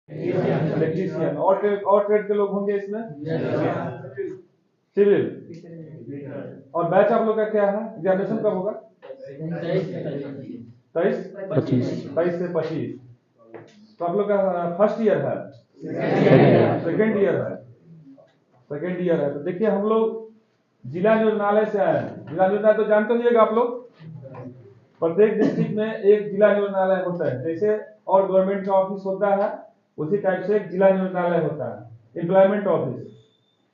Electrician और trade के लोग होंगे इसमें, सिविल। और बैच आप लोग का क्या है, एग्जामिनेशन कब होगा? 23 से 25। तो आप लोग का फर्स्ट ईयर है, सेकेंड ईयर है। तो देखिए हम लोग जिला नियोजनालय से आए हैं। जिला नियोजनालय तो जानते होंगे आप लोग, प्रत्येक डिस्ट्रिक्ट में एक जिला नियोजनालय होता है। जैसे और गवर्नमेंट का ऑफिस होता है उसी टाइप से एक जिला नियोजनालय होता है, एम्प्लॉयमेंट ऑफिस।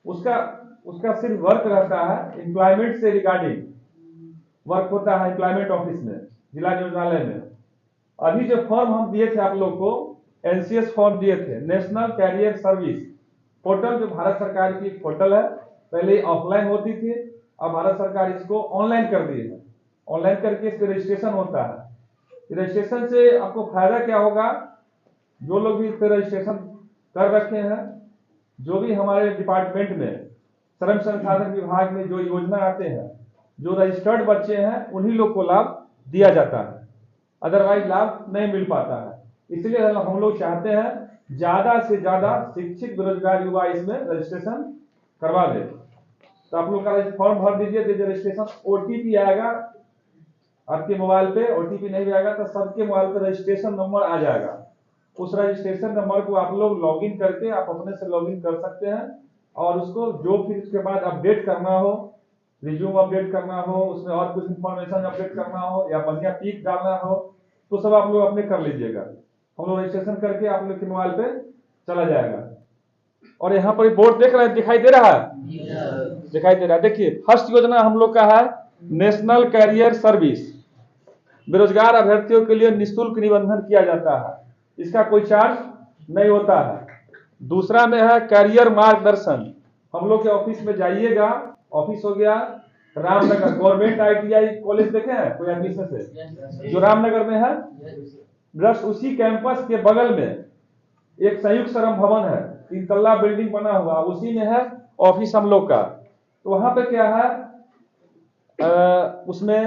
उसका उसका सिर्फ वर्क रहता है एम्प्लॉयमेंट से रिगार्डिंग वर्क होता है एम्प्लॉयमेंट ऑफिस में, जिला नियोजनालय में। अभी जो फॉर्म हम दिए थे आप लोग को, एनसीएस फॉर्म दिए थे, नेशनल कैरियर सर्विस पोर्टल, जो भारत सरकार की पोर्टल है। पहले ऑफलाइन होती थी, अब भारत सरकार इसको ऑनलाइन कर दी है। ऑनलाइन करके इस पर रजिस्ट्रेशन होता है। रजिस्ट्रेशन से आपको फायदा क्या होगा? जो लोग भी इस पर रजिस्ट्रेशन कर रखे हैं, जो भी हमारे डिपार्टमेंट में श्रम संसाधन विभाग में जो योजना आते हैं, जो रजिस्टर्ड बच्चे हैं उन्हीं लोग को लाभ दिया जाता है, अदरवाइज लाभ नहीं मिल पाता है। इसलिए हम लोग चाहते हैं ज्यादा से ज्यादा शिक्षित बेरोजगार युवा इसमें रजिस्ट्रेशन करवा दे। तो आप लोग का फॉर्म भर दीजिए, रजिस्ट्रेशन ओटीपी आएगा आपके मोबाइल पे। ओटीपी नहीं आएगा तो सबके मोबाइल पे रजिस्ट्रेशन नंबर आ जाएगा। उस रजिस्ट्रेशन नंबर को आप लोग लॉगिन करके आप अपने से लॉगिन कर सकते हैं, और उसको जो फिर उसके बाद अपडेट करना हो, रिज्यूम अपडेट करना हो, उसमें और कुछ इंफॉर्मेशन अपडेट करना हो या बढ़िया पिक डालना हो, तो सब आप लोग अपने कर लीजिएगा। हम लोग रजिस्ट्रेशन करके आप लोग के मोबाइल पे चला जाएगा। और यहाँ पर बोर्ड देख रहे हैं, दिखाई दे रहा है? दिखाई दे रहा है। देखिए फर्स्ट योजना हम लोग का है नेशनल कैरियर सर्विस, बेरोजगार अभ्यर्थियों के लिए निःशुल्क निबंधन किया जाता है, इसका कोई चार्ज नहीं होता है। दूसरा में है कैरियर मार्गदर्शन। हम लोग के ऑफिस में जाइएगा, ऑफिस हो गया रामनगर, गवर्नमेंट ITI कॉलेज देखे हैं कोई एडमिशन से, जो रामनगर में है, जस्ट उसी कैंपस के बगल में एक संयुक्त श्रम भवन है, 3 तल्ला बिल्डिंग बना हुआ, उसी में है ऑफिस हम लोग का। तो वहां पे क्या है, उसमें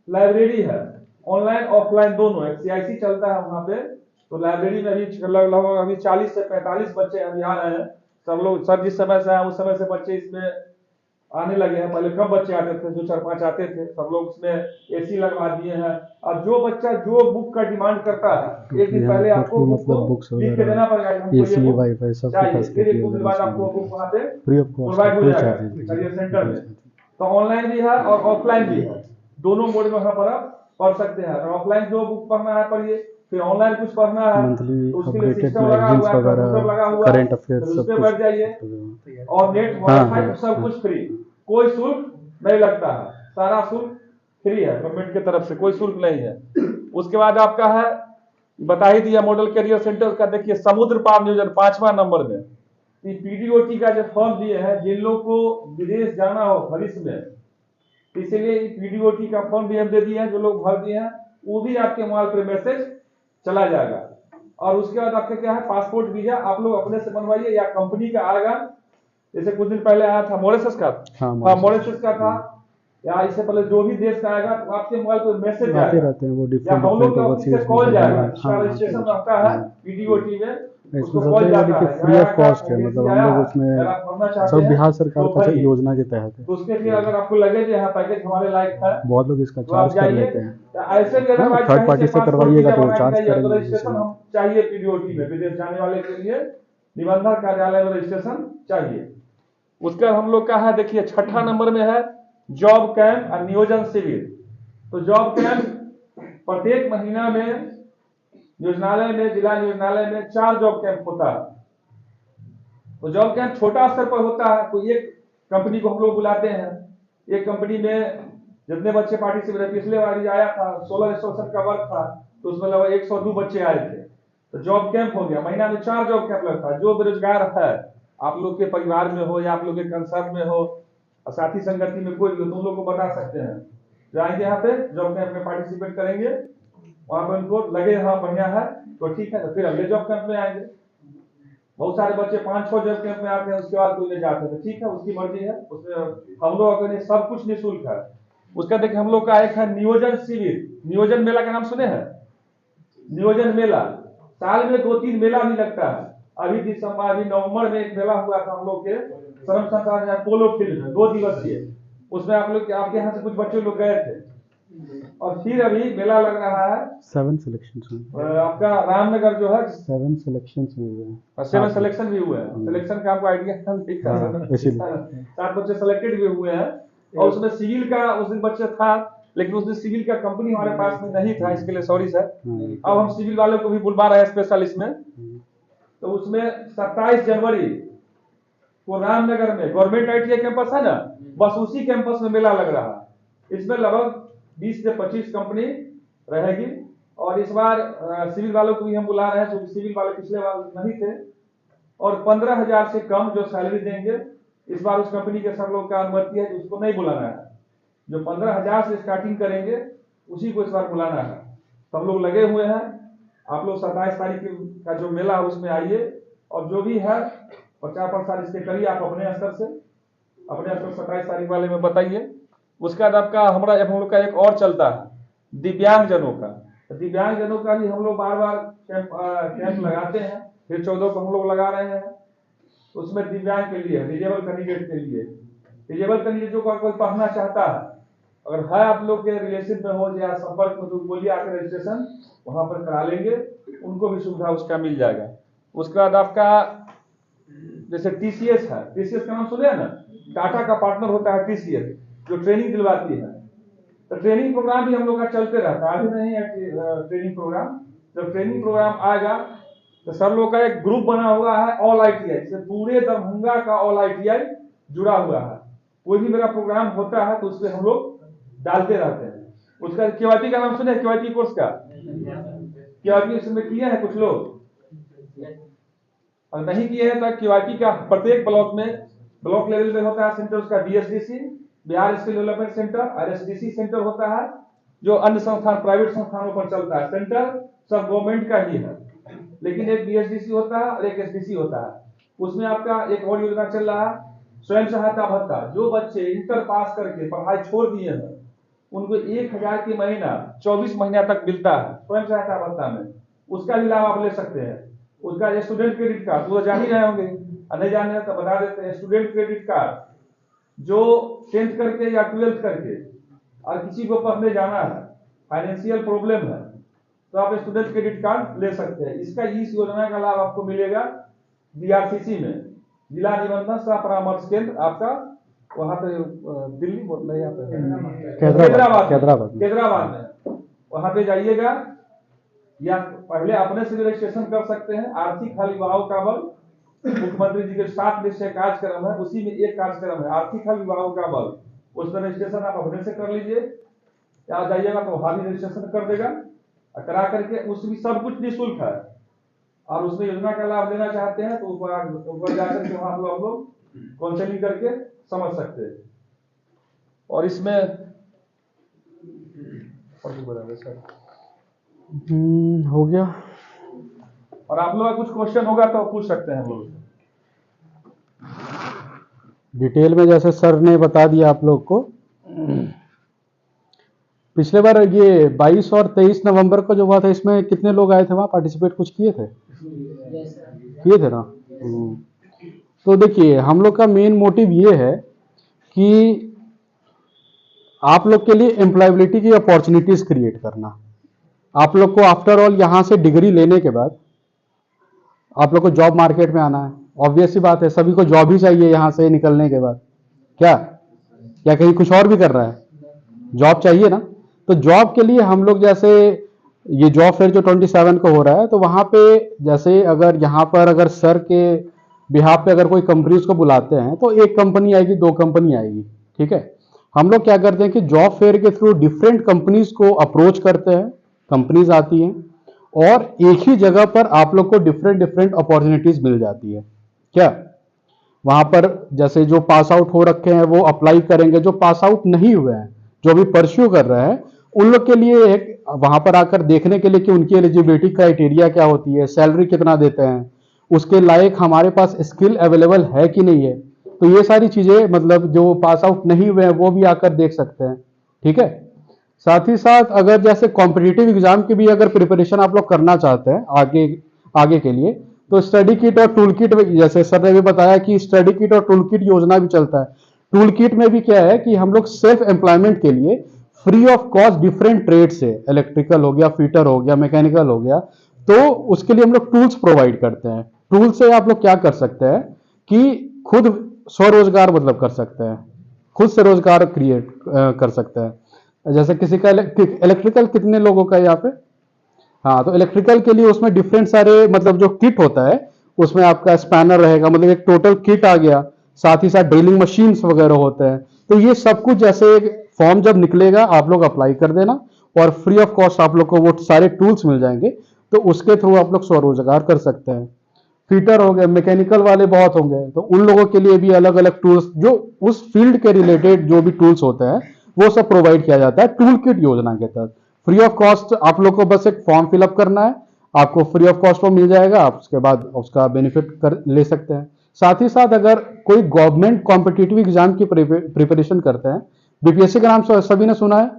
लाइब्रेरी है, ऑनलाइन ऑफलाइन दोनों, एक CIC चलता है वहां पे। तो लाइब्रेरी में अभी लगभग अभी 40 से 45 बच्चे अभी आ रहे हैं। सब लोग, सर जिस समय से आए उस समय से बच्चे इसमें आने लगे हैं। पहले कम बच्चे आते थे, 2-4-5 आते थे, सब लोग उसमें AC लगवा दिए हैं। और जो बच्चा जो बुक का डिमांड करता है, एक दिन पहले आपको बुक लिख के देना पड़ेगा, हमको ये वाईफाई सब चाहिए, फिर एक दिन बाद आपको बुक वहां पे प्रोवाइड हो जाएगा करियर सेंटर में। तो ऑनलाइन भी है और ऑफलाइन भी है, दोनों मोड में वहां पर आप पढ़ सकते हैं। अगर ऑफलाइन जो बुक पढ़ना है पढ़िए, फिर ऑनलाइन कुछ पढ़ना है तो उसके लिए सिस्टम लगा हुआ है, कंप्यूटर लगा हुआ है, करंट अफेयर्स सब बैठ जाइए। और नेट वाईफाई सब कुछ फ्री, कोई शुल्क नहीं लगता है, सारा शुल्क फ्री है गवर्नमेंट की तरफ से, कोई शुल्क नहीं है। उसके बाद आपका है, बता ही दिया मॉडल कैरियर सेंटर का। देखिए समुद्र पार नियोजन 5वां नंबर में PDOT का जो फॉर्म दिए हैं, जिन लोग को विदेश जाना हो भविष्य में, इसलिए PDOT का फॉर्म भी हम दे दिए हैं। जो लोग भर दिए हैं वो भी आपके मोबाइल पर मैसेज चला जाएगा। और उसके बाद आपका क्या है, पासपोर्ट वीजा आप लोग अपने से बनवाइए या कंपनी का आएगा। जैसे कुछ दिन पहले आया था मॉरिशस का, मॉरिशस का था, या इससे पहले जो भी देश का आएगा तो आपके मोबाइल पर मैसेज आते रहते हैं, वो डिफरेंट कॉल जाएगा, रजिस्ट्रेशन रहता है PDOT में, उसको कॉल जाता है, फ्री ऑफ कॉस्ट है। मतलब हम लोग उसमें सब बिहार सरकार का योजना के तहत है। तो उसके लिए अगर आपको लगे कि यहाँ पैकेज हमारे लायक है, बहुत लोग इसका चार्ज कर लेते हैं। ऐसे भी अगर थर्ड पार्टी से करवाइएगा तो चार्ज करेंगे। रजिस्ट्रेशन हम चाहिए PDOT में, विदेश जाने वाले के लिए निबंधन कार्यालय में रजिस्ट्रेशन चाहिए। उसका हम लोग का है, देखिए 6ठा नंबर में है जॉब कैंप और नियोजन शिविर। तो जॉब कैंप प्रत्येक महीना में योजनालय में, जिला योजनालय में 4 जॉब कैंप होता है। तो जॉब कैंप छोटा स्तर पर होता है, तो एक कंपनी को हम लोग बुलाते हैं, एक कंपनी में जितने बच्चे पार्टिसिपेट, पिछले बार आया था 16 इंस्ट्रक्शन का वर्क था, तो उसमें लगभग 102 बच्चे आए थे। तो जॉब कैंप हो गया, महीना में 4 जॉब कैंप लगता है। जो बेरोजगार है, आप लोग के परिवार में हो या आप लोग के कंसर्न में हो, साथी संगति में कोई भी, तुम लोग को बता सकते हैं, जाएंगे यहाँ पे जॉब कैंप में पार्टिसिपेट करेंगे, वहां पर उनको लगे हाँ बढ़िया है तो ठीक है, तो फिर अगले जॉब कैंप में आएंगे। बहुत सारे बच्चे 5-6 जॉब कैंप में आते हैं, उसके बाद कोई नहीं जाते हैं, ठीक है, उसकी मर्जी है। उसमें हम लोग अगर सब कुछ निःशुल्क है। उसका देखिए हम लोग का एक है नियोजन शिविर, नियोजन मेला का नाम सुने हैं? नियोजन मेला साल में 2-3 मेला भी लगता है। अभी दिसंबर अभी नवंबर में एक मेला हुआ था हम लोग के श्रम संसाधन पोलो फील्ड में 2 दिवसीय, उसमें आप लोग आपके यहाँ से कुछ बच्चे लोग गए थे। और फिर अभी मेला लग रहा है 7 सिलेक्शन आपका रामनगर जो है 7 सिलेक्शन भी हुए हैं और 7 सिलेक्शन भी हुए हैं। सिलेक्शन का आपको आइडिया ठीक था, 7 बच्चे सेलेक्टेड भी हुए हैं। और उसमें सिविल का उस दिन बच्चे था, लेकिन उस दिन सिविल का कंपनी हमारे पास में नहीं था, इसके लिए सॉरी सर। अब हम सिविल वालों को भी बुलवा रहे हैं स्पेशल इसमें। तो उसमें 27 जनवरी को रामनगर में गवर्नमेंट ITI कैंपस है ना, बस उसी कैंपस में मेला लग रहा है। इसमें लगभग 20 से 25 कंपनी रहेगी। और इस बार सिविल वालों को भी हम बुला रहे हैं, क्योंकि सिविल वाले पिछले बार नहीं थे। और 15,000 से कम जो सैलरी देंगे, इस बार उस कंपनी के सब लोग का अनुमति है कि उसको नहीं बुलाना है। जो 15,000 से स्टार्टिंग करेंगे उसी को इस बार बुलाना है। तो हम लोग लगे हुए हैं। आप लोग 27 तारीख का जो मेला है उसमें आइए, और जो भी है प्रचार प्रसार इसके करिए आप अपने स्तर से, अपने स्तर 27 तारीख वाले में बताइए। उसका बाद आपका हम लोग का एक और चलता है दिव्यांगजनों का। दिव्यांगजनों का भी हम लोग बार बार कैंप लगाते हैं। फिर 14 को हम लोग लगा रहे हैं। उसमें दिव्यांग के लिए, डिजेबल कैंडिडेट के लिए, डिजेबल कैंडिडेटों का कोई पढ़ना चाहता है, अगर है आप लोग के रिलेशन में हो या संपर्क में, तो बोलिए आकर रजिस्ट्रेशन वहां पर करा लेंगे, उनको भी सुविधा उसका मिल जाएगा। उसके बाद आपका जैसे TCS है, TCS का नाम सुने ना, टाटा का पार्टनर होता है TCS, जो ट्रेनिंग दिलवाती है। तो ट्रेनिंग प्रोग्राम भी हम लोग का चलते रहता है, अभी नहीं है ट्रेनिंग प्रोग्राम। जब ट्रेनिंग प्रोग्राम आएगा तो सब लोग का एक ग्रुप बना हुआ है ऑल ITI से, पूरे दरभंगा का ऑल ITI जुड़ा हुआ है। कोई भी मेरा प्रोग्राम होता है तो उसमें हम लोग डालते रहते हैं। उसका KYP का नाम सुने, KYP कोर्स का KYP इसमें किए हैं कुछ लोग, और नहीं किए हैं तो KYP का प्रत्येक ब्लॉक में, ब्लॉक लेवल पे होता है सेंटर उसका BSDC Bihar skill development centre, RSDC centre होता है, जो अन्य संस्थान प्राइवेट संस्थानों पर चलता है। सेंटर सब गवर्नमेंट का ही है, लेकिन एक BSDC होता है और एक SDC होता है। उसमें आपका एक और योजना चल रहा है स्वयं सहायता भत्ता। जो बच्चे इंटर पास करके पढ़ाई छोड़ दिए हैं उनको 1,000 की महीना 24 महीना तक मिलता है स्वयं सहायता भत्ता में, उसका भी लाभ आप ले सकते हैं। उसका स्टूडेंट क्रेडिट कार्ड तो जान ही रहे होंगे, नहीं जाने तो बता देते हैं। स्टूडेंट क्रेडिट कार्ड जो 10th करके या 12th करके और किसी को पढ़ने जाना है, फाइनेंशियल प्रॉब्लम है, तो आप स्टूडेंट क्रेडिट कार्ड ले सकते हैं। इसका इस योजना का लाभ आपको मिलेगा DRCC में, जिला निबंधन सह परामर्श केंद्र आपका वहां पे दिल्ली नहीं, यहाँ पे कैदराबाद में वहां पे जाइएगा, या पहले अपने से रजिस्ट्रेशन कर सकते हैं। आर्थिक हल युवाओं का बल, मुख्यमंत्री जी के 7 निश्चय कार्यक्रम है, उसी में एक कार्यक्रम है आर्थिक हल युवाओं का बल। उसमें रजिस्ट्रेशन आप अपने से कर लीजिए, या जाइएगा तो वहां भी रजिस्ट्रेशन कर देगा, करा करके उसमें सब कुछ निःशुल्क है। और उसमें योजना का लाभ लेना चाहते हैं तो ऊपर जाकर के वहां हम लोग काउंसलिंग करके समझ सकते हैं। और इसमें हो गया। और आप लोग का कुछ क्वेश्चन होगा तो पूछ सकते हैं हम लोग। डिटेल में जैसे सर ने बता दिया आप लोग को, पिछले बार ये 22 और 23 नवंबर को जो हुआ था, इसमें कितने लोग आए थे वहाँ पार्टिसिपेट, कुछ किए थे ना? तो देखिए हम लोग का मेन मोटिव ये है कि आप लोग के लिए एम्प्लॉयबिलिटी की अपॉर्चुनिटीज क्रिएट करना। आप लोग को आफ्टर ऑल यहाँ से डिग्री लेने के बाद आप लोग को जॉब मार्केट में आना है। ऑब्वियस सी बात है, सभी को जॉब ही चाहिए यहाँ से निकलने के बाद। क्या कहीं कुछ और भी कर रहा है, जॉब चाहिए ना। तो जॉब के लिए हम लोग जैसे ये जॉब फेयर जो 27 को हो रहा है, तो वहाँ पे जैसे अगर यहाँ पर अगर सर के बिहाफ पे अगर कोई कंपनीज को बुलाते हैं तो एक कंपनी आएगी, 2 कंपनी आएगी, ठीक है। हम लोग क्या करते हैं कि जॉब फेयर के थ्रू डिफरेंट कंपनीज को अप्रोच करते हैं, कंपनीज आती हैं और एक ही जगह पर आप लोग को डिफरेंट अपॉर्चुनिटीज मिल जाती है। क्या वहां पर जैसे जो पास आउट हो रखे हैं वो अप्लाई करेंगे, जो पास आउट नहीं हुए हैं, जो भी परस्यू कर रहे हैं, उन लोग के लिए एक वहां पर आकर देखने के लिए कि उनकी एलिजिबिलिटी क्राइटेरिया क्या होती है, सैलरी कितना देते हैं, उसके लायक हमारे पास स्किल अवेलेबल है कि नहीं है। तो ये सारी चीजें मतलब जो पास आउट नहीं हुए हैं वो भी आकर देख सकते हैं, ठीक है। साथ ही साथ अगर जैसे कॉम्पिटिटिव एग्जाम की भी अगर प्रिपरेशन आप लोग करना चाहते हैं आगे, आगे के लिए। तो स्टडी किट और टूल किट, जैसे सर ने भी बताया कि स्टडी किट और टूल किट योजना भी चलता है। टूल किट में भी क्या है कि हम लोग सेल्फ एम्प्लॉयमेंट के लिए free of cost different trade से, इलेक्ट्रिकल हो गया, फिटर हो गया, मैकेनिकल हो गया, तो उसके लिए हम लोग टूल्स प्रोवाइड करते हैं। टूल से आप लोग क्या कर सकते हैं कि खुद स्वरोजगार मतलब कर सकते हैं, खुद से रोजगार क्रिएट कर सकते हैं। जैसे किसी का इलेक्ट्रिकल कितने लोगों का है यहाँ पे? हाँ, तो इलेक्ट्रिकल के लिए उसमें डिफरेंट सारे मतलब जो किट होता है उसमें आपका स्पैनर रहेगा, मतलब एक टोटल किट आ गया, साथ ही साथ ड्रिलिंग मशीन्स वगैरह होते हैं। तो ये सब कुछ जैसे फॉर्म जब निकलेगा आप लोग अप्लाई कर देना और फ्री ऑफ कॉस्ट आप लोग को वो सारे टूल्स मिल जाएंगे, तो उसके थ्रू आप लोग स्वरोजगार कर सकते हैं। फिटर हो गए, मैकेनिकल वाले बहुत होंगे, तो उन लोगों के लिए भी अलग अलग टूल्स जो उस फील्ड के रिलेटेड जो भी टूल्स होते हैं वो सब प्रोवाइड किया जाता है टूल किट योजना के तहत। फ्री ऑफ कॉस्ट आप लोग को बस एक फॉर्म फिलअप करना है, आपको फ्री ऑफ कॉस्ट वो मिल जाएगा, आप उसके बाद उसका बेनिफिट कर ले सकते हैं। साथ ही साथ अगर कोई गवर्नमेंट कॉम्पिटिटिव एग्जाम की प्रिपरेशन करते हैं, बीपीएससी का नाम सभी ने सुना है,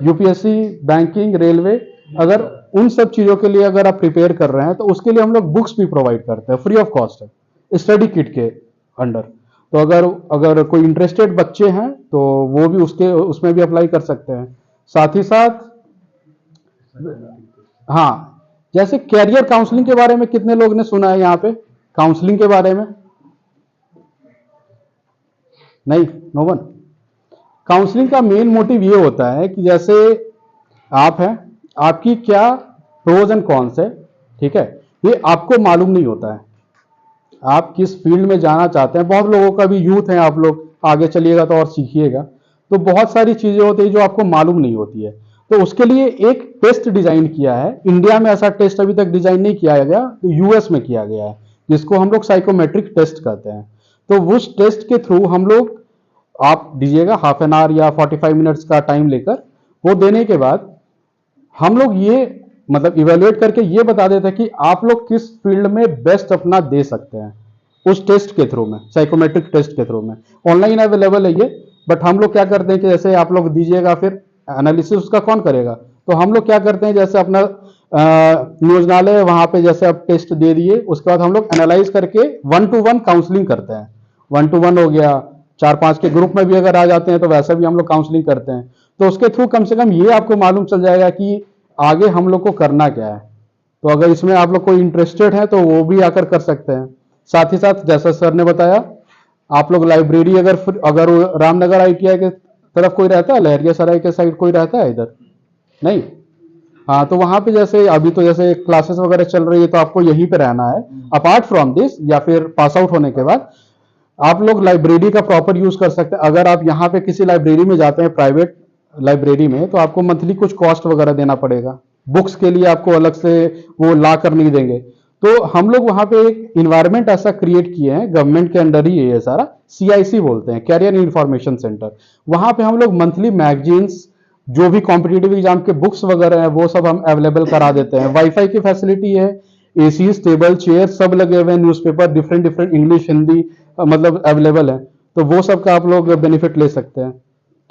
यूपीएससी, बैंकिंग, रेलवे, अगर उन सब चीजों के लिए अगर आप प्रिपेयर कर रहे हैं तो उसके लिए हम लोग बुक्स भी प्रोवाइड करते हैं, फ्री ऑफ कॉस्ट है स्टडी किट के अंडर। तो अगर अगर कोई इंटरेस्टेड बच्चे हैं तो वो भी उसमें भी अप्लाई कर सकते हैं। साथ ही साथ हाँ, जैसे कैरियर काउंसलिंग के बारे में कितने लोग ने सुना है यहाँ पे? काउंसलिंग के बारे में नहीं, नो वन। काउंसलिंग का मेन मोटिव ये होता है कि जैसे आप हैं, आपकी क्या प्रोज एंड कॉन्स है, ठीक है, ये आपको मालूम नहीं होता है, आप किस फील्ड में जाना चाहते हैं। बहुत लोगों का भी यूथ है, आप लोग आगे चलिएगा तो और सीखिएगा, तो बहुत सारी चीजें होती है जो आपको मालूम नहीं होती है। तो उसके लिए एक टेस्ट डिजाइन किया है, इंडिया में ऐसा टेस्ट अभी तक डिजाइन नहीं किया गया, तो यूएस में किया गया है, जिसको हम लोग साइकोमेट्रिक टेस्ट कहते हैं। तो उस टेस्ट के थ्रू हम लोग, आप दीजिएगा हाफ एन आवर या 45 मिनट्स का टाइम लेकर, वो देने के बाद हम लोग ये मतलब इवेल्युएट करके ये बता देते हैं कि आप लोग किस फील्ड में बेस्ट अपना दे सकते हैं उस टेस्ट के थ्रू में, साइकोमेट्रिक टेस्ट के थ्रू में। ऑनलाइन अवेलेबल है ये, बट हम लोग क्या करते हैं कि जैसे आप लोग दीजिएगा, फिर एनालिसिस उसका कौन करेगा, तो हम लोग क्या करते हैं, जैसे अपना नियोजनालय वहां पे जैसे आप टेस्ट दे दिए, उसके बाद हम लोग एनालाइज करके 1-to-1 काउंसलिंग करते हैं। 1-to-1 हो गया, 4-5 के ग्रुप में भी अगर आ जाते हैं तो वैसा भी हम लोग काउंसलिंग करते हैं। तो उसके थ्रू कम से कम ये आपको मालूम चल जाएगा कि आगे हम लोग को करना क्या है। तो अगर इसमें आप लोग कोई इंटरेस्टेड है तो वो भी आकर कर सकते हैं। साथ ही साथ जैसा सर ने बताया, आप लोग लाइब्रेरी अगर रामनगर आईटीआई के तरफ कोई रहता है, लहरिया सराय के साइड कोई रहता है इधर नहीं, हाँ, तो वहां पे जैसे अभी तो जैसे क्लासेस वगैरह चल रही है तो आपको यहीं पे रहना है। अपार्ट फ्रॉम दिस, या फिर पास आउट होने के बाद आप लोग लाइब्रेरी का प्रॉपर यूज कर सकते हैं। अगर आप यहाँ पे किसी लाइब्रेरी में जाते हैं, प्राइवेट लाइब्रेरी में, तो आपको मंथली कुछ कॉस्ट वगैरह देना पड़ेगा, बुक्स के लिए आपको अलग से वो ला कर नहीं देंगे। तो हम लोग वहां पे एक इन्वायरमेंट ऐसा क्रिएट किए हैं, गवर्नमेंट के अंडर ही ये सारा, सीआईसी बोलते हैं, कैरियर इंफॉर्मेशन सेंटर। वहां पे हम लोग मंथली मैगजीन्स, जो भी कॉम्पिटेटिव एग्जाम के बुक्स वगैरह हैं वो सब हम अवेलेबल करा देते हैं। वाईफाई की फैसिलिटी है, एसी, टेबल, चेयर सब लगे हुए हैं, newspaper different different English, Hindi मतलब अवेलेबल है, तो वो सब का आप लोग बेनिफिट ले सकते हैं।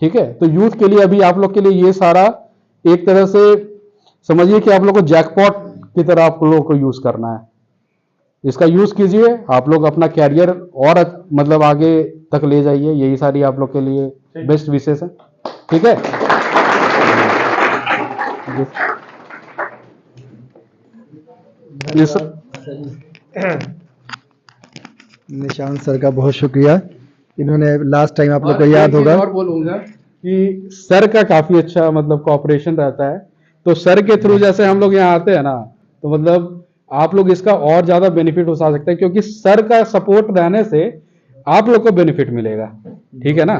ठीक है, तो यूथ के लिए अभी आप लोग के लिए ये सारा एक तरह से समझिए कि आप लोग को जैकपॉट की तरह आप लोगों को यूज करना है। इसका यूज कीजिए, आप लोग अपना कैरियर और मतलब आगे तक ले जाइए, यही सारी आप लोग के लिए बेस्ट विशेष है। ठीक है, निशांत सर का बहुत शुक्रिया। इन्होंने लास्ट टाइम आप लोग को याद होगा, और बोलूंगा कि सर का काफी अच्छा मतलब कोऑपरेशन रहता है। तो सर के थ्रू जैसे हम लोग यहाँ आते हैं ना, तो मतलब आप लोग इसका और ज्यादा बेनिफिट उठा सकते हैं, क्योंकि सर का सपोर्ट रहने से आप लोग को बेनिफिट मिलेगा। ठीक है ना?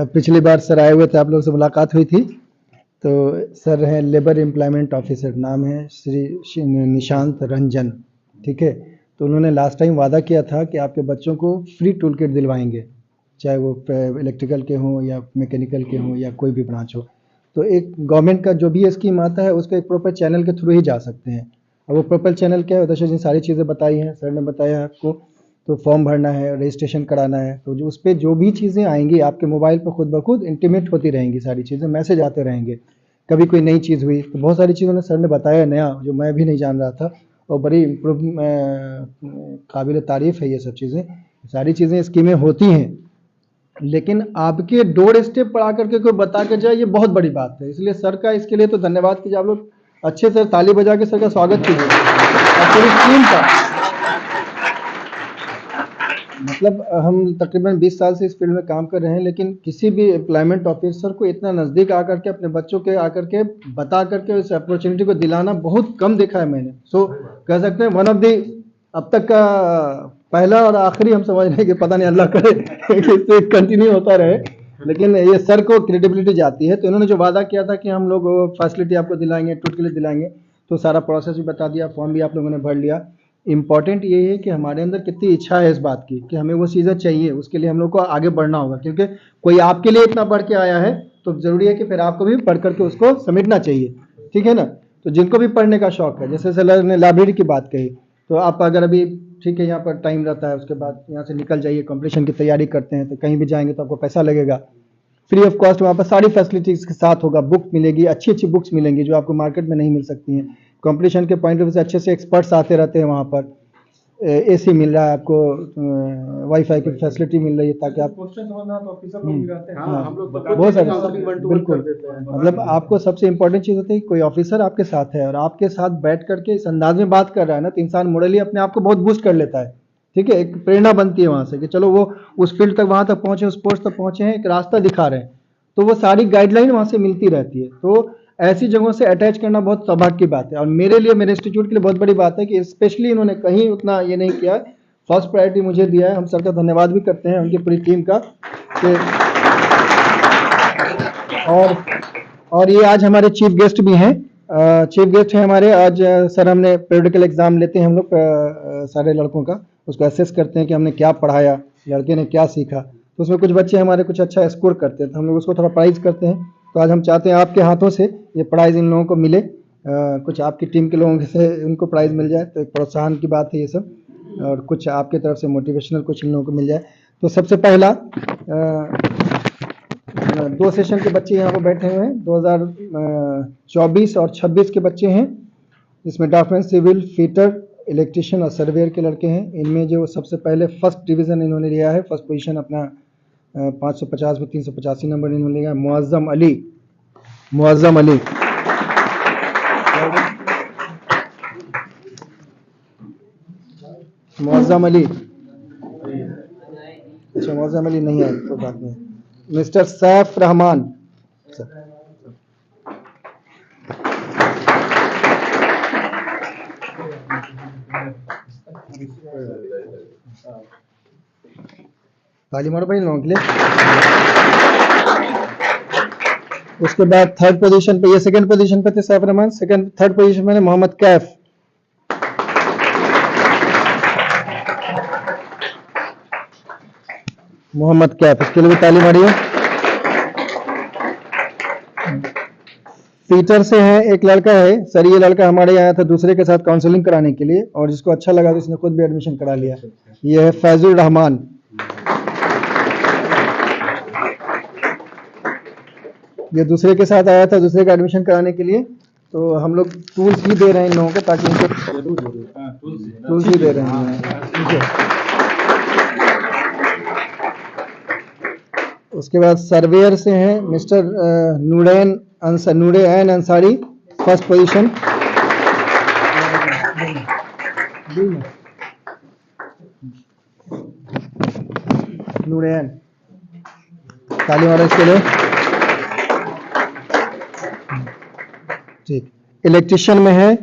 पिछली बार सर आए हुए थे, आप लोग से मुलाकात हुई थी। तो सर हैं लेबर एम्प्लॉयमेंट ऑफिसर, नाम है श्री निशांत रंजन। ठीक है, तो उन्होंने लास्ट टाइम वादा किया था कि आपके बच्चों को फ्री टूल किट दिलवाएंगे, चाहे वो इलेक्ट्रिकल के हों या मैकेनिकल के हों या कोई भी ब्रांच हो। तो एक गवर्नमेंट का जो भी स्कीम आता है उसका एक प्रॉपर चैनल के थ्रू ही जा सकते हैं। अब वो प्रॉपर चैनल क्या है, दशरथ जी सारी चीज़ें बताई हैं, सर ने बताया आपको। तो फॉर्म भरना है, रजिस्ट्रेशन कराना है, तो जो उस पर जो भी चीज़ें आएंगी आपके मोबाइल पर खुद ब खुद इंटीमेट होती रहेंगी, सारी चीज़ें मैसेज आते रहेंगे। कभी कोई नई चीज़ हुई, तो बहुत सारी चीज़ों ने सर ने बताया नया, जो मैं भी नहीं जान रहा था, और बड़ी काबिल तारीफ़ है ये सब चीज़ें। सारी चीज़ें स्कीमें होती हैं, लेकिन आपके डोर स्टेप पर आकर के कोई बता के जाए, ये बहुत बड़ी बात है। इसलिए सर का इसके लिए तो धन्यवाद कीजिए। आप लोग अच्छे से ताली बजा के सर का स्वागत कीजिए और पूरी टीम का। मतलब हम तकरीबन 20 साल से इस फील्ड में काम कर रहे हैं, लेकिन किसी भी एम्प्लॉयमेंट ऑफिसर को इतना नज़दीक आकर के अपने बच्चों के आकर के बता करके उस अपॉर्चुनिटी को दिलाना बहुत कम देखा है मैंने। सो कह सकते हैं वन ऑफ द अब तक का पहला और आखिरी, हम समझ रहे हैं कि पता नहीं अल्लाह करे कि इससे कंटिन्यू होता रहे, लेकिन ये सर को क्रेडिबिलिटी जाती है। तो इन्होंने जो वादा किया था कि हम लोग फैसिलिटी आपको दिलाएंगे, टूट के लिए दिलाएंगे, तो सारा प्रोसेस भी बता दिया, फॉर्म भी आप लोगों ने भर लिया। इम्पॉर्टेंट ये है कि हमारे अंदर कितनी इच्छा है इस बात की कि हमें वो चीज़ें चाहिए, उसके लिए हम लोग को आगे बढ़ना होगा, क्योंकि कोई आपके लिए इतना बढ़ के आया है तो ज़रूरी है कि फिर आपको भी पढ़ करके उसको समेटना चाहिए, ठीक है ना। तो जिनको भी पढ़ने का शौक है, जैसे सर ने लाइब्रेरी की बात कही, तो आप अगर अभी ठीक है यहाँ पर टाइम रहता है, उसके बाद यहाँ से निकल जाइए, कॉम्पिटिशन की तैयारी करते हैं, तो कहीं भी जाएंगे तो आपको पैसा लगेगा, फ्री ऑफ कॉस्ट वहाँ पर सारी फैसिलिटीज़ के साथ होगा, बुक मिलेगी, अच्छी अच्छी बुक्स मिलेंगी जो आपको मार्केट में नहीं मिल सकती हैं। कंपटीशन के पॉइंट ऑफ व्यू से अच्छे से एक्सपर्ट्स आते रहते हैं वहाँ पर। एसी मिल रहा है आपको, वाईफाई की फैसिलिटी मिल रही है, ताकि आप क्वेश्चन समझना तो ऑफिसर लोग भी रहते हैं। हाँ, हम लोग बहुत सारे काउंसलिंग 1 to 1 बिल्कुल। कर देते हैं। मतलब आपको सबसे इंपॉर्टेंट चीज़ होती है कि कोई ऑफिसर आपके साथ है और आपके साथ बैठ करके इस अंदाज में बात कर रहा है ना, तो इंसान मोरली अपने आप को बहुत बूस्ट कर लेता है, ठीक है। एक प्रेरणा बनती है वहाँ से कि चलो वो उस फील्ड तक, वहाँ तक पहुँचे, उस पोस्ट तक पहुँचे हैं, एक रास्ता दिखा रहे हैं, तो वो सारी गाइडलाइन वहाँ से मिलती रहती है। तो ऐसी जगहों से अटैच करना बहुत सौभाग्य की बात है, और मेरे लिए, मेरे इंस्टीट्यूट के लिए बहुत बड़ी बात है कि स्पेशली इन्होंने कहीं उतना ये नहीं किया, फर्स्ट प्रायोरिटी मुझे दिया है। हम सर का धन्यवाद भी करते हैं, उनकी पूरी टीम का कि और ये आज हमारे चीफ गेस्ट भी हैं। चीफ गेस्ट हैं हमारे आज। सर हमने पीरियडिकल एग्जाम लेते हैं हम लोग सारे लड़कों का, उसको असेस करते हैं कि हमने क्या पढ़ाया, लड़के ने क्या सीखा, तो उसमें कुछ बच्चे हमारे कुछ अच्छा स्कोर करते हैं, तो हम लोग उसको थोड़ा प्राइज़ करते हैं। तो आज हम चाहते हैं आपके हाथों से ये प्राइज़ इन लोगों को मिले, कुछ आपकी टीम के लोगों से उनको प्राइज़ मिल जाए, तो एक प्रोत्साहन की बात है ये सब, और कुछ आपके तरफ से मोटिवेशनल कुछ इन लोगों को मिल जाए। तो सबसे पहला 2 सेशन के बच्चे यहाँ पर बैठे हुए हैं, 2024 और 26 के बच्चे हैं। इसमें डॉक्यूमेंट, सिविल, फिटर, इलेक्ट्रिशियन और सर्वेयर के लड़के हैं। इनमें जो सबसे पहले फर्स्ट डिवीज़न इन्होंने लिया है, फर्स्ट पोजीशन अपना 550 में 385 नंबर इन्होंने लिया। मुअज़्ज़म अली, मुअज़्ज़म अली, मुअज़्ज़म अली, अच्छा मुअज़्ज़म अली नहीं है तो बात नहीं। मिस्टर सैफ रहमान, ताली मारो भाई इन लोगों के लिए। उसके बाद थर्ड पोजीशन पे, ये सेकंड पोजीशन पे थे सैफ रहमान, थर्ड पोजीशन में मोहम्मद कैफ, मोहम्मद कैफ, इसके लिए भी ताली मारिए। फीचर से है एक लड़का है सर, ये लड़का हमारे यहाँ आया था दूसरे के साथ काउंसलिंग कराने के लिए, और जिसको अच्छा लगा तो इसने खुद भी एडमिशन करा लिया। ये है फैजुल रहमान, ये दूसरे के साथ आया था दूसरे का एडमिशन कराने के लिए। तो हम लोग टूल्स भी दे रहे हैं इन लोगों को, ताकि इनको टूल्स भी दे रहे हैं। उसके बाद सर्वेयर से हैं mister Noorain Ansari, first position. Noorain, ताली मारो इसके लिए। ठीक, इलेक्ट्रिशियन में है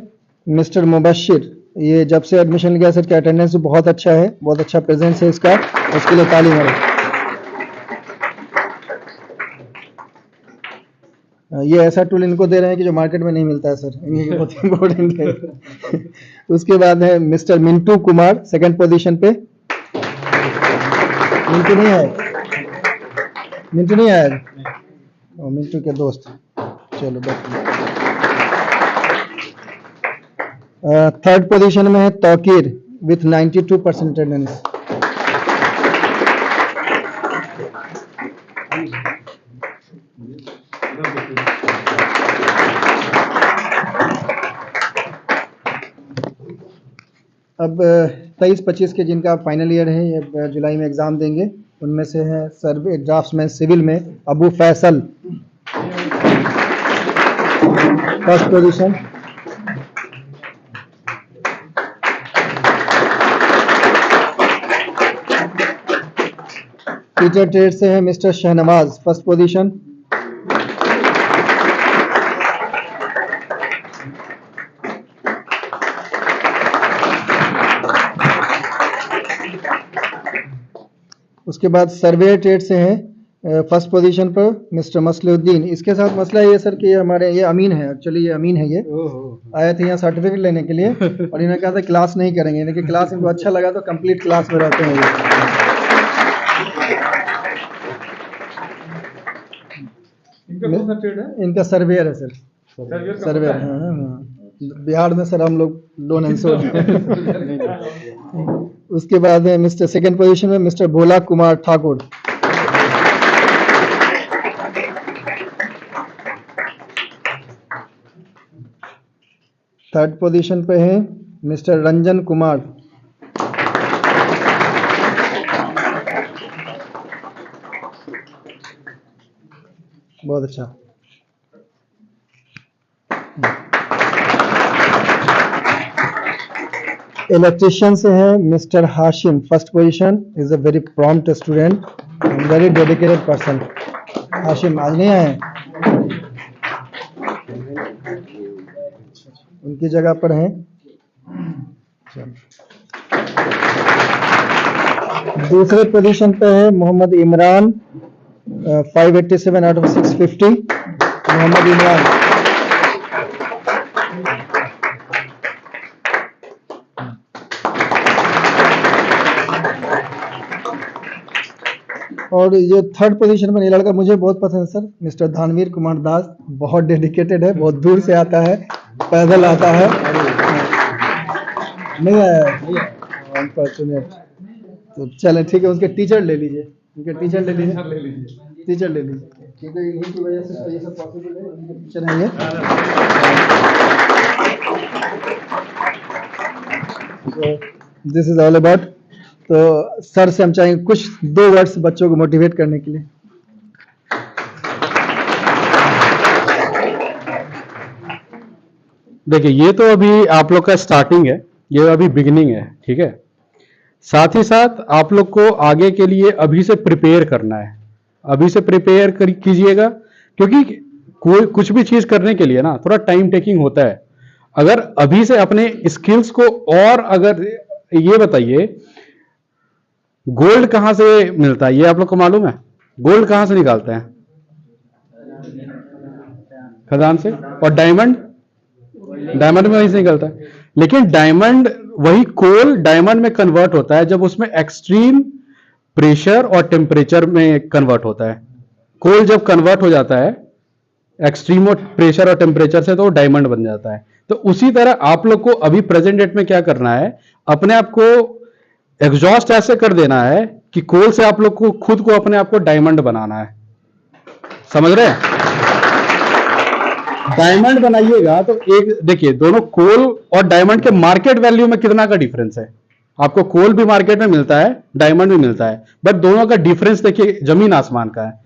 मिस्टर मुबशिर, ये जब से एडमिशन लिया सर का अटेंडेंस बहुत अच्छा है, बहुत अच्छा प्रेजेंस है इसका, उसके लिए ताली मारो। ये ऐसा टूल इनको दे रहे हैं कि जो मार्केट में नहीं मिलता है सर, ये बहुत इम्पोर्टेंट है। उसके बाद है mister Mintu Kumar, second position पे। मिंटू नहीं आया, मिंटू नहीं आया, मिंटू के दोस्त, चलो बस। थर्ड पोजीशन में है तौकीर विथ 92% अटेंडेंस। अब 23-25 के जिनका फाइनल ईयर है, ये जुलाई में एग्ज़ाम देंगे, उनमें से हैं सर्वे ड्राफ्ट्समैन सिविल में Abu Faisal, first position. Teacher trade से हैं मिस्टर शहनवाज, फर्स्ट पोजीशन। उसके बाद सर्वे ट्रेड से हैं फर्स्ट पोजीशन पर मिस्टर मसलुद्दीन। इसके साथ मसला ये सर कि ये अमीन है, एक्चुअली ये अमीन है, ये आए थे यहाँ सर्टिफिकेट लेने के लिए और इन्होंने कहा था क्लास नहीं करेंगे, लेकिन क्लास इनको अच्छा लगा तो कंप्लीट क्लास में रहते हैं ये। इनका कौन सा ट्रेड है? इनका सर्वेयर है सर, सर्वेयर। हाँ, बिहार में सर हम लोग डोन एंड सो। उसके बाद है मिस्टर सेकंड पोजीशन में मिस्टर भोला कुमार ठाकुर। थर्ड पोजीशन पे है मिस्टर रंजन कुमार। बहुत अच्छा। इलेक्ट्रिशियन से है mister Hashim, first position, is a very prompt student, very dedicated person. Hashim आज नहीं आए, उनकी जगह पर हैं। दूसरे पोजीशन पे है मोहम्मद इमरान, 587 आउट ऑफ 650, मोहम्मद इमरान। और ये थर्ड पोजीशन में ये लड़का मुझे बहुत पसंद है सर, मिस्टर धानवीर कुमार दास, बहुत डेडिकेटेड है, बहुत दूर से आता है, पैदल आता है। नहीं आया अनफॉर्चुनेट, तो चलें ठीक है, उसके टीचर ले लीजिए, उनके टीचर ले लीजिए, टीचर ले लीजिए, क्योंकि इन्हीं की वजह से ये सब पॉसिबल है, उनके टीचर हैं ये। This is all about. तो सर से हम चाहेंगे कुछ 2 वर्ड्स बच्चों को मोटिवेट करने के लिए। देखिए, ये तो अभी आप लोग का स्टार्टिंग है, ये अभी बिगिनिंग है, ठीक है। साथ ही साथ आप लोग को आगे के लिए अभी से प्रिपेयर करना है, अभी से प्रिपेयर कीजिएगा, क्योंकि कोई कुछ भी चीज करने के लिए ना थोड़ा टाइम टेकिंग होता है। अगर अभी से अपने स्किल्स को, और अगर ये बताइए गोल्ड कहां से मिलता है, ये आप लोग को मालूम है? गोल्ड कहां से निकालते हैं? खदान से। और डायमंड, डायमंड में वहीं से निकलता है। लेकिन डायमंड, वही कोल डायमंड में कन्वर्ट होता है जब उसमें एक्सट्रीम प्रेशर और टेम्परेचर में कन्वर्ट होता है। कोल जब कन्वर्ट हो जाता है एक्सट्रीम और प्रेशर और टेम्परेचर से, तो वो डायमंड बन जाता है। तो उसी तरह आप लोग को अभी प्रेजेंट डेट में क्या करना है, अपने आप को एग्जॉस्ट ऐसे कर देना है कि कोल से आप लोग को खुद को, अपने आप को डायमंड बनाना है। समझ रहे हैं? डायमंड बनाइएगा तो एक देखिए, दोनों कोल और डायमंड के मार्केट वैल्यू में कितना का डिफरेंस है। आपको कोल भी मार्केट में मिलता है, डायमंड भी मिलता है, बट दोनों का डिफरेंस देखिए जमीन आसमान का है।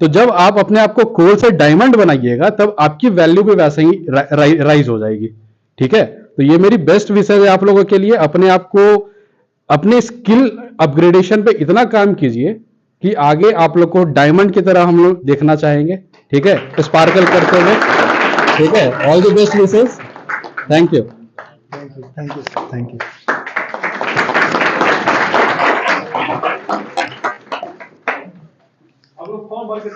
तो जब आप अपने आप को कोल से डायमंड बनाइएगा, तब आपकी वैल्यू भी वैसे ही राइज हो जाएगी। ठीक है, तो ये मेरी बेस्ट विशेष है आप लोगों के लिए। अपने आप को, अपने स्किल अपग्रेडेशन पे इतना काम कीजिए कि आगे आप लोग को डायमंड की तरह हम लोग देखना चाहेंगे। ठीक है, स्पार्कल करते हुए। ठीक है, all the best Vishesh. Thank you, thank you, thank you, thank you. अब लोग फॉर्म भर के